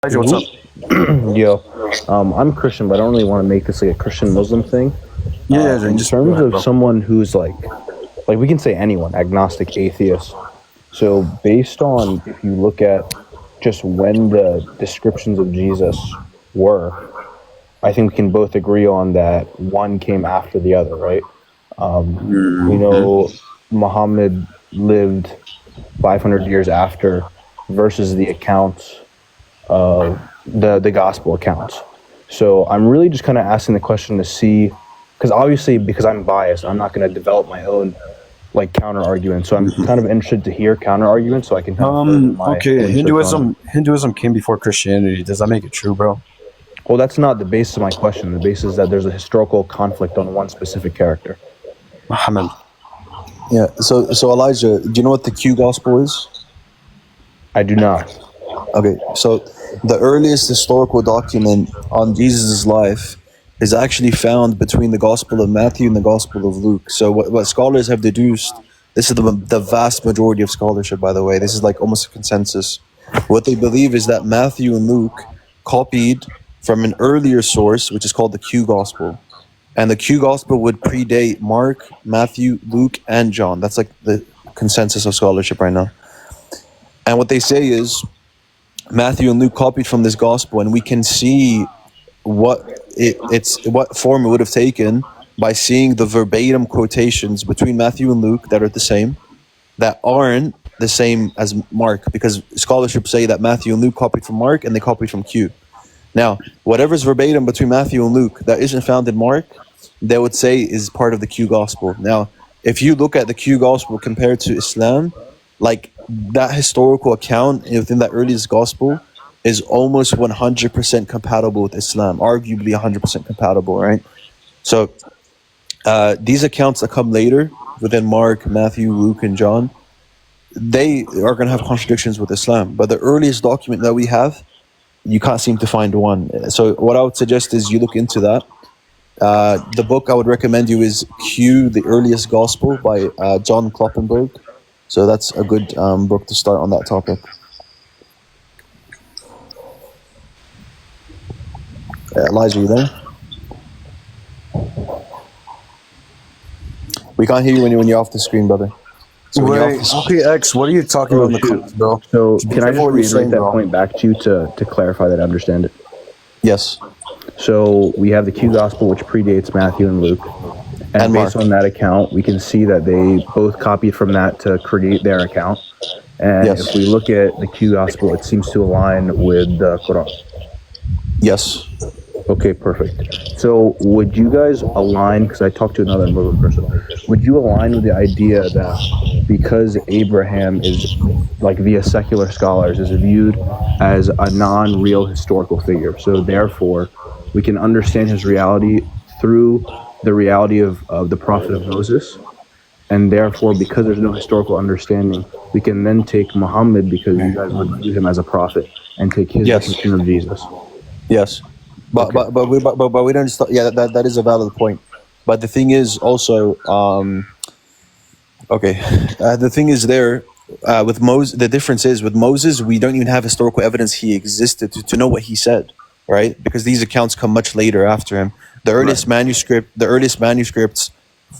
Elijah, what's up? Yo, I'm Christian, but I don't really want to make this like a Christian Muslim thing. Yeah, In just go terms ahead, of bro. someone who's like we can say anyone, agnostic, atheist. So based on if you look at just when the descriptions of Jesus were, I think we can both agree on that one came after the other, right? We Mhm. know Muhammad lived 500 years after versus the accounts of the gospel accounts. So I'm really just kind of asking the question to see, because obviously because I'm biased, I'm not going to develop my own like counter argument. So I'm kind of interested to hear counter arguments so I can kind of further my Okay, research on it. Hinduism came before Christianity. Does that make it true, bro? Well, that's not the basis of my question. The basis is that there's a historical conflict on one specific character. Muhammad. Yeah. So Elijah, do you know what the Q gospel is? I do not. Okay. So the earliest historical document on Jesus' life is actually found between the Gospel of Matthew and the Gospel of Luke. So what scholars have deduced, this is the vast majority of scholarship, by the way. This is like almost a consensus. What they believe is that Matthew and Luke copied from an earlier source, which is called the Q gospel. And the Q gospel would predate Mark, Matthew, Luke, and John. That's like the consensus of scholarship right now. And what they say is Matthew and Luke copied from this gospel, and we can see what form it would have taken by seeing the verbatim quotations between Matthew and Luke that are the same, that aren't the same as Mark, because scholarship say that Matthew and Luke copied from Mark and they copied from Q. Now, whatever's verbatim between Matthew and Luke that isn't found in Mark, they would say is part of the Q gospel. Now, if you look at the Q gospel compared to Islam, like that historical account within that earliest gospel is almost 100% compatible with Islam, arguably 100% compatible, right? So these accounts that come later within Mark, Matthew, Luke, and John, they are going to have contradictions with Islam. But the earliest document that we have, you can't seem to find one. So what I would suggest is you look into that. The book I would recommend you is Q, the Earliest Gospel by John Kloppenberg. So that's a good book to start on that topic. Elijah, you there? We can't hear you when you're off the screen, brother. So when you're off Wait, the screen, okay, X, what are you talking about in the comments, bro? So Be can I careful just what you're reiterate saying, that bro. point back to you to clarify that I understand it? yes, So we have the Q gospel, which predates Matthew and Luke. And based Mark. on that account, we can see that they both copied from that to create their account. And Yes. if we look at the Q gospel, it seems to align with the Quran. Yes. Okay, perfect. So would you guys align, because I talked to another Muslim person, would you align with the idea that because Abraham is, like via secular scholars, is viewed as a non-real historical figure, so therefore we can understand his reality through the reality of the prophet of Moses, and therefore because there's no historical understanding, we can then take Muhammad, because you guys would view him as a prophet, and take his Yes. depiction of Jesus? Yes. But Okay. but we don't start. Yeah, that is a valid point. But the thing is also, the thing is there with Moses. The difference is with Moses, we don't even have historical evidence he existed to know what he said, right? Because these accounts come much later after him. The earliest manuscripts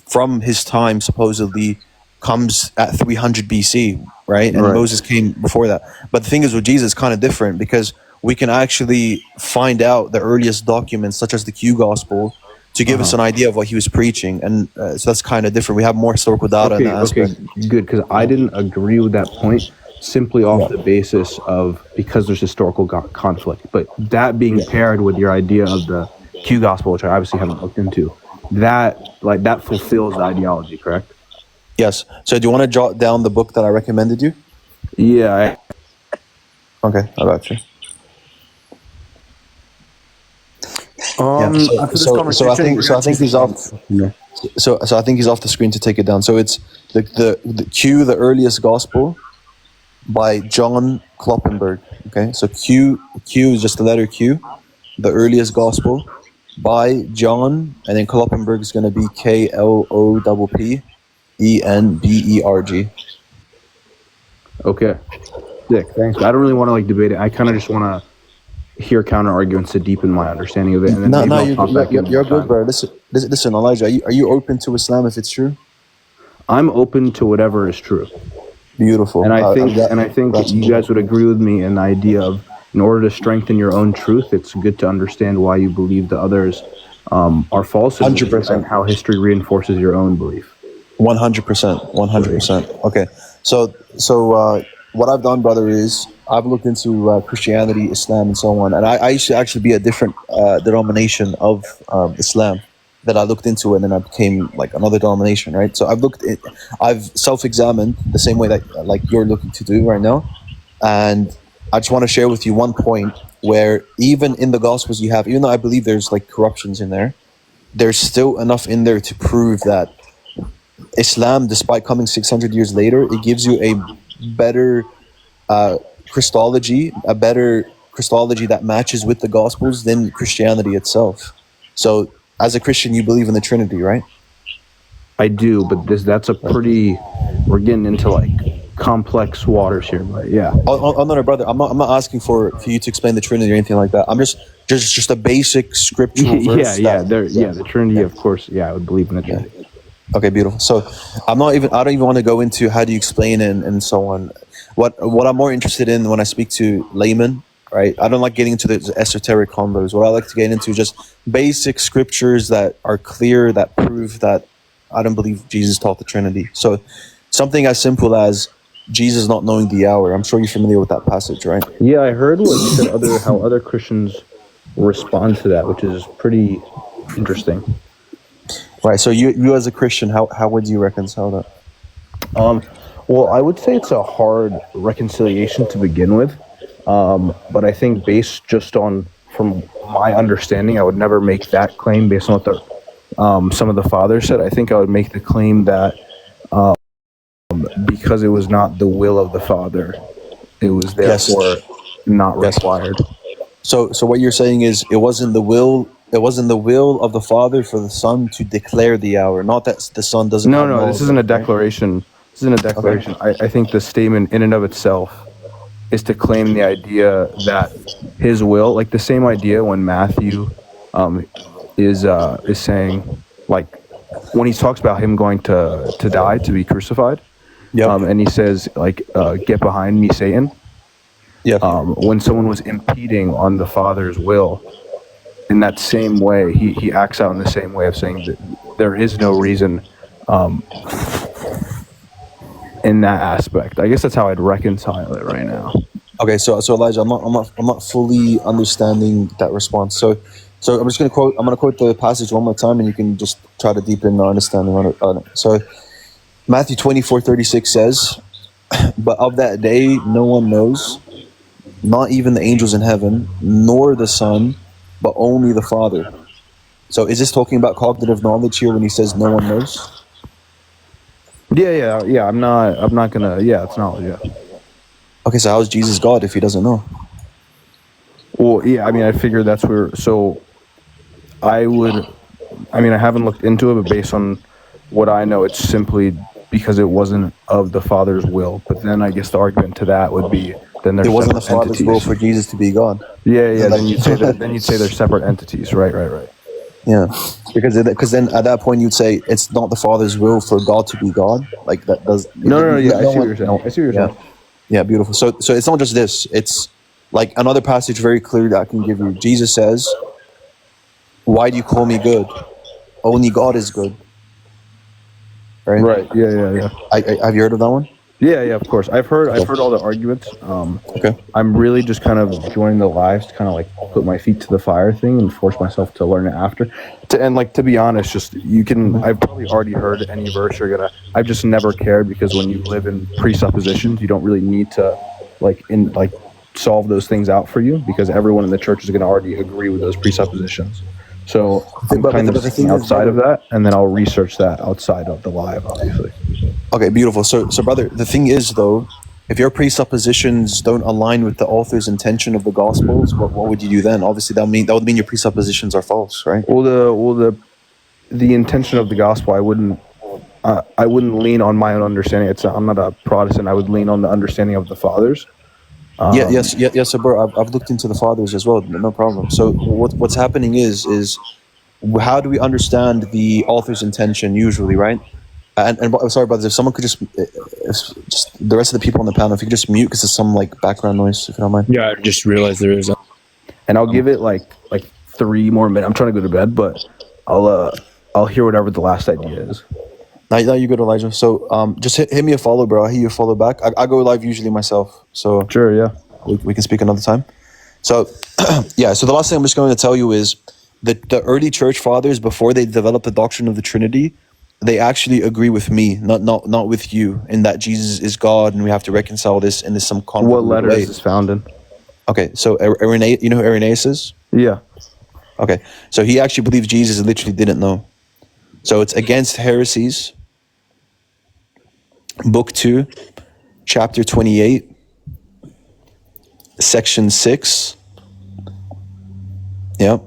from his time supposedly comes at 300 BC, right? And Right. Moses came before that. But the thing is with Jesus, kind of different because we can actually find out the earliest documents, such as the Q Gospel, to give us an idea of what he was preaching, and so that's kind of different. We have more historical data in that aspect. Okay, good, because I didn't agree with that point simply off the basis of because there's historical conflict. But that being paired with your idea of the Q gospel, which I obviously haven't looked into, that fulfills the ideology, correct? Yes. So do you want to jot down the book that I recommended you? Yeah. Okay, I got you. After this conversation, I think he's off. Yeah. So I think he's off the screen to take it down. So it's the Q, the Earliest Gospel, by John Kloppenberg. Okay, so Q is just the letter Q, the Earliest Gospel, by John, and then Kloppenberg is going to be KLOPPENBERG. Okay. Sick. Thanks. I don't really want to debate it. I kind of just want to hear counter arguments to deepen my understanding of it, and then No, maybe no, I'll pop back in you're next good, time. bro. Listen, Elijah. Are you open to Islam if it's true? I'm open to whatever is true. Beautiful. And I think That's you guys would agree with me in the idea of, in order to strengthen your own truth, it's good to understand why you believe the others are false, and 100%. how history reinforces your own belief. 100%. 100%. Okay. So what I've done, brother, is I've looked into Christianity, Islam, and so on, and I used to actually be a different denomination of Islam that I looked into, and then I became like another denomination, right? So I've self-examined the same way that like you're looking to do right now, and I just want to share with you one point where even in the Gospels you have, even though I believe there's like corruptions in there, there's still enough in there to prove that Islam, despite coming 600 years later, it gives you a better Christology, that matches with the Gospels than Christianity itself. So, as a Christian, you believe in the Trinity, right? I do, but that's a pretty. We're getting into like complex waters here, but yeah. Oh no, brother. I'm not asking for you to explain the Trinity or anything like that. I'm just a basic scriptural verse. The Trinity, of course. Yeah, I would believe in the Trinity. Yeah. Okay, beautiful. So I don't even want to go into how do you explain it and so on. What I'm more interested in when I speak to laymen, right? I don't like getting into the esoteric combos. What I like to get into is just basic scriptures that are clear, that prove that I don't believe Jesus taught the Trinity. So something as simple as Jesus not knowing the hour. I'm sure you're familiar with that passage, right? Yeah, I heard what you said. How other Christians respond to that, which is pretty interesting. Right. So you as a Christian, how would you reconcile that? Well, I would say it's a hard reconciliation to begin with, but I think based just on from my understanding, I would never make that claim based on what some of the fathers said. I think I would make the claim that because it was not the will of the Father, it was therefore not required. So what you're saying is it wasn't the will of the Father for the Son to declare the hour, not that the Son doesn't. No, this isn't a declaration. Right? This isn't a declaration. Okay. I think the statement in and of itself is to claim the idea that His will, like the same idea when Matthew is saying, like when he talks about him going to die, to be crucified. Yep. And he says, like, get behind me, Satan. Yeah. When someone was impeding on the Father's will, in that same way, he acts out in the same way of saying that there is no reason in that aspect. I guess that's how I'd reconcile it right now. Okay, so Elijah, I'm not fully understanding that response. So I'm just gonna quote the passage one more time, and you can just try to deepen the understanding on it. So Matthew 24:36 says, "But of that day no one knows, not even the angels in heaven, nor the Son, but only the Father." So is this talking about cognitive knowledge here when he says no one knows? Yeah. I'm not gonna. Yeah, it's knowledge. Yeah. Okay, so how is Jesus God if he doesn't know? Well, yeah. I mean, I figure that's where. So I haven't looked into it, but based on what I know, it's simply because it wasn't of the Father's will. But then I guess the argument to that would be then there's it wasn't the Father's entities. will for Jesus to be God. Yeah. Then you'd say they're separate entities. Right. Yeah, because then at that point you'd say it's not the Father's will for God to be God. Like that does. No. Yeah, I see what you're saying. I see what you're saying. Yeah, beautiful. So it's not just this. It's like another passage very clear that I can give you. Jesus says, "Why do you call me good? Only God is good." Right. Yeah. Have you heard of that one? Yeah, of course. I've heard all the arguments. Okay. I'm really just kind of joining the lives to kind of like put my feet to the fire thing and force myself to learn it after. To be honest, just I've probably already heard any verse you're gonna. I've just never cared because when you live in presuppositions, you don't really need to solve those things out for you because everyone in the church is gonna already agree with those presuppositions. So I'm kind of thinking outside of that, and then I'll research that outside of the live, obviously. Okay, beautiful. So brother, the thing is though, if your presuppositions don't align with the author's intention of the Gospels, what would you do then? Obviously, that would mean your presuppositions are false, right? Well, the intention of the Gospel, I wouldn't lean on my own understanding. I'm not a Protestant. I would lean on the understanding of the Fathers. Yes, so bro, I've looked into the fathers as well. No problem. So what's happening is how do we understand the author's intention usually, right? And sorry, brothers, if someone could just the rest of the people on the panel, if you could just mute because there's some like background noise, if you don't mind. Yeah, I just realized there is. And I'll give it like 3 more minutes. I'm trying to go to bed, but I'll hear whatever the last idea is. Now you go to Elijah. So just hit me a follow, bro. I hit you a follow back. I go live usually myself, so Sure, yeah. we can speak another time. So yeah, so the last thing I'm just going to tell you is that the early church fathers, before they developed the doctrine of the Trinity, they actually agree with me, not with you, in that Jesus is God and we have to reconcile this in some What convoluted letter way. is this found in? Okay, so Irenaeus, you know who Irenaeus is? Yeah. Okay, so he actually believes Jesus literally didn't know. So it's Against Heresies, Book 2, Chapter 28, Section 6. Yeah.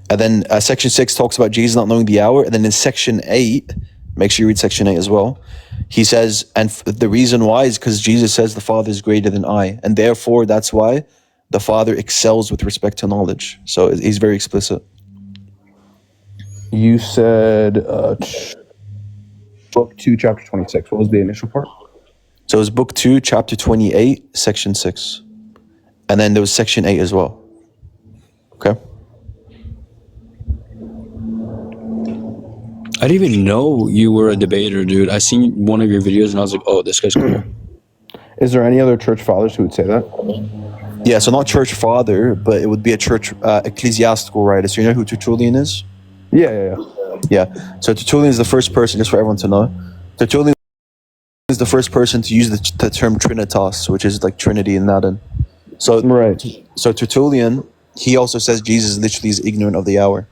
And then Section 6 talks about Jesus not knowing the hour. And then in Section 8, make sure you read Section 8 as well. He says, and the reason why is because Jesus says the Father is greater than I. And therefore, that's why the Father excels with respect to knowledge. So he's very explicit. You said book 2, chapter 26. What was the initial part? So it was Book 2, Chapter 28, Section 6. And then there was Section 8 as well. Okay? I didn't even know you were a debater, dude. I seen one of your videos and I was like, oh, this guy's cool. Is there any other church fathers who would say that? Yeah, so not church father, but it would be a church ecclesiastical writer. So you know who Tertullian is? Yeah. Yeah. So Tertullian is the first person, just for everyone to know. Tertullian is the first person to use the term Trinitas, which is like Trinity in Latin. So Right. So Tertullian, he also says Jesus literally is ignorant of the hour.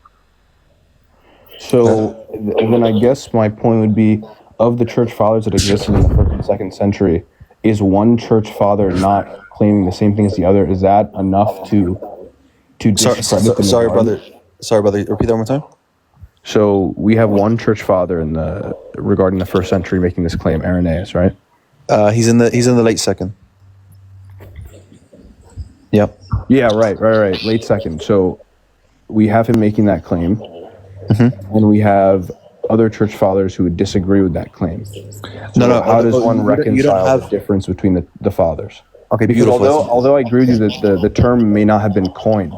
So then I guess my point would be, of the church fathers that existed in the 1st and 2nd century, is one church father not claiming the same thing as the other? Is that enough to discredit the Sorry, majority? brother. Repeat that one more time. So we have one church father regarding the 1st century making this claim, Irenaeus, right? He's in the late 2nd. Yep. Yeah, right. Late 2nd. So we have him making that claim, and we have other church fathers who would disagree with that claim. So how does one reconcile the difference between the fathers? Okay, because beautiful. although I agree with you that the term may not have been coined,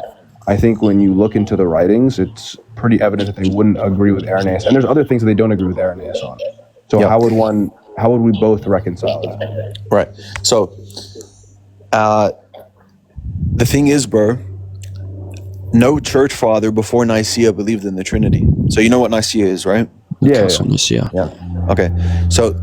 I think when you look into the writings, it's pretty evident that they wouldn't agree with Irenaeus, and there's other things that they don't agree with Irenaeus on. So Yeah. how would we both reconcile that? Right. So, the thing is, bro, no church father before Nicaea believed in the Trinity. So you know what Nicaea is, right? Yeah. Okay. So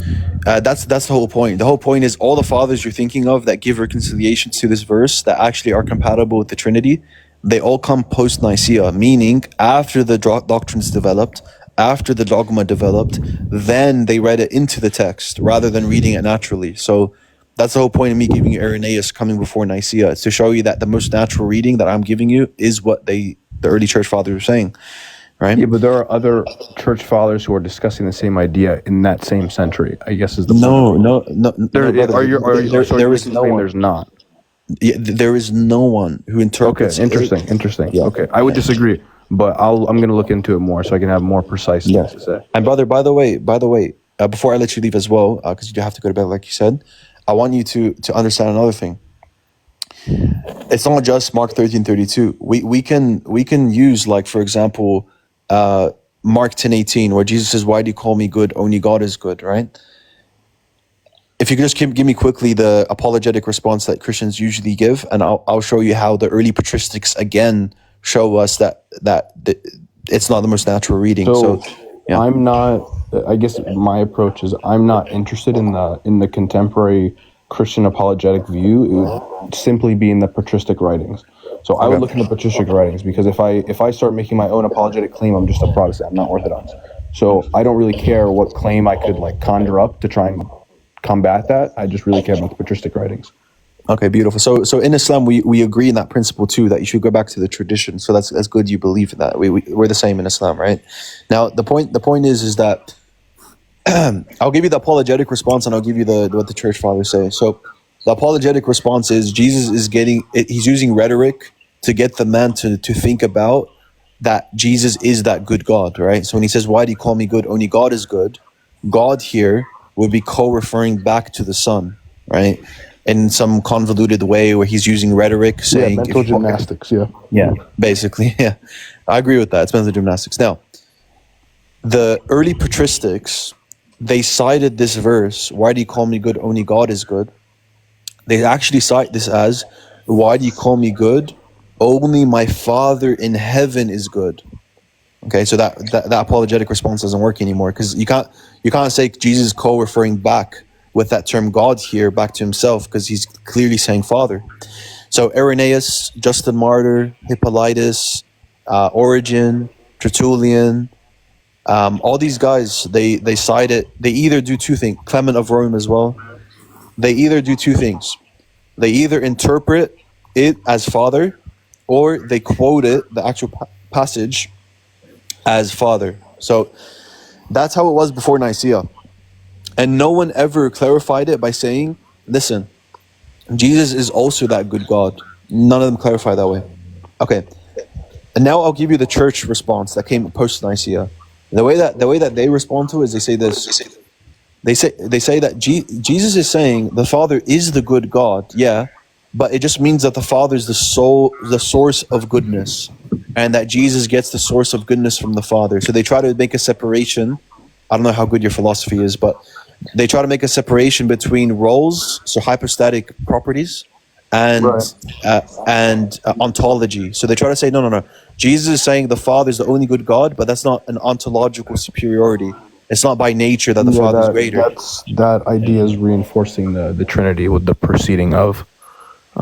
that's the whole point. The whole point is all the fathers you're thinking of that give reconciliations to this verse that actually are compatible with the Trinity, they all come post Nicaea, meaning after the doctrines developed, after the dogma developed, then they read it into the text rather than reading it naturally. So that's the whole point of me giving you Irenaeus coming before Nicaea. It's to show you that the most natural reading that I'm giving you is what the early church fathers were saying, right? Yeah, but there are other church fathers who are discussing the same idea in that same century, I guess is the point. No. There is no one. There's not. Yeah, there is no one who interprets. Okay, interesting. Yeah. Okay, I would disagree, but I'm going to look into it more so I can have more precise things to say. And brother, by the way, before I let you leave as well, because you do have to go to bed, like you said, I want you to understand another thing. It's not just Mark 13:32. We can use, like, for example, Mark 10:18, where Jesus says, "Why do you call me good? Only God is good." Right? If you could just give me quickly the apologetic response that Christians usually give, and I'll show you how the early patristics again show us that it's not the most natural reading. So yeah. I'm not. I guess my approach is I'm not interested in the contemporary Christian apologetic view. It would simply be in the patristic writings. So I would look in the patristic writings, because if I start making my own apologetic claim, I'm just a Protestant. I'm not Orthodox. So I don't really care what claim I could conjure up to try and combat that. I just really care about the patristic writings. Okay, beautiful. So in Islam, we agree in that principle too, that you should go back to the tradition. So that's good. You believe in that. We're the same in Islam, right? Now the point is that I'll give you the apologetic response, and I'll give you what the church fathers say. So The apologetic response is Jesus is he's using rhetoric to get the man to think about that Jesus is that good God, right? So when he says, why do you call me good? Only God is good. God here would be co-referring back to the Son, right? In some convoluted way where he's using rhetoric saying... mental gymnastics, Yeah, basically, yeah. I agree with that. It's mental gymnastics. Now, the early patristics, they cited this verse, why do you call me good? Only God is good. They actually cite this as, why do you call me good? Only my Father in heaven is good. Okay, so that apologetic response doesn't work anymore, because you can't say Jesus is co-referring back with that term God here back to himself, because he's clearly saying Father. So Irenaeus, Justin Martyr, Hippolytus, Origen, Tertullian, all these guys, they cite it. They either do two things. Clement of Rome as well. They either do two things. They either interpret it as Father, or they quote it, the actual passage, as Father. So that's how it was before Nicaea. And no one ever clarified it by saying, listen, Jesus is also that good God. None of them clarify that way. Okay. And now I'll give you the church response that came post Nicaea. The way that they respond to it is they say this. They say that Jesus is saying the Father is the good God, yeah, but it just means that the Father is the source of goodness, and that Jesus gets the source of goodness from the Father. So they try to make a separation. I don't know how good your philosophy is, but they try to make a separation between roles, so hypostatic properties, and ontology. So they try to say, no. Jesus is saying the Father is the only good God, but that's not an ontological superiority. It's not by nature that the Father is greater. That idea is reinforcing the Trinity with the proceeding of.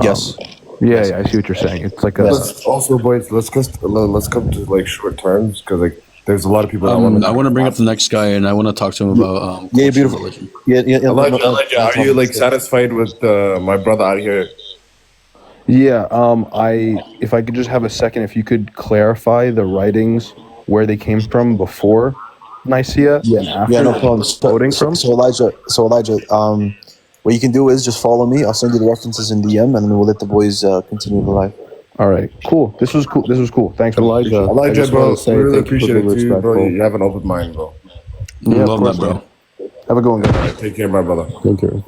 Yes. Yeah, I see what you're saying. It's like Let's also, boys, let's come to like short terms, because like there's a lot of people. I want to bring up the next guy, and I want to talk to him about beautiful religion. Yeah. Elijah, are you like satisfied with my brother out here? Yeah, if I could just have a second, if you could clarify the writings where they came from before Nicaea and after. Yeah, no problem. So Elijah, what you can do is just follow me. I'll send you the references in DM, and then we'll let the boys continue the live. All right, cool. This was cool. Thanks, Elijah. Elijah, bro, we really thank you for appreciate being it too, bro. respectful. You have an open mind, bro. Yeah, of Love course, that, bro. man. Have a good one, guys. Take care, my brother. Thank you.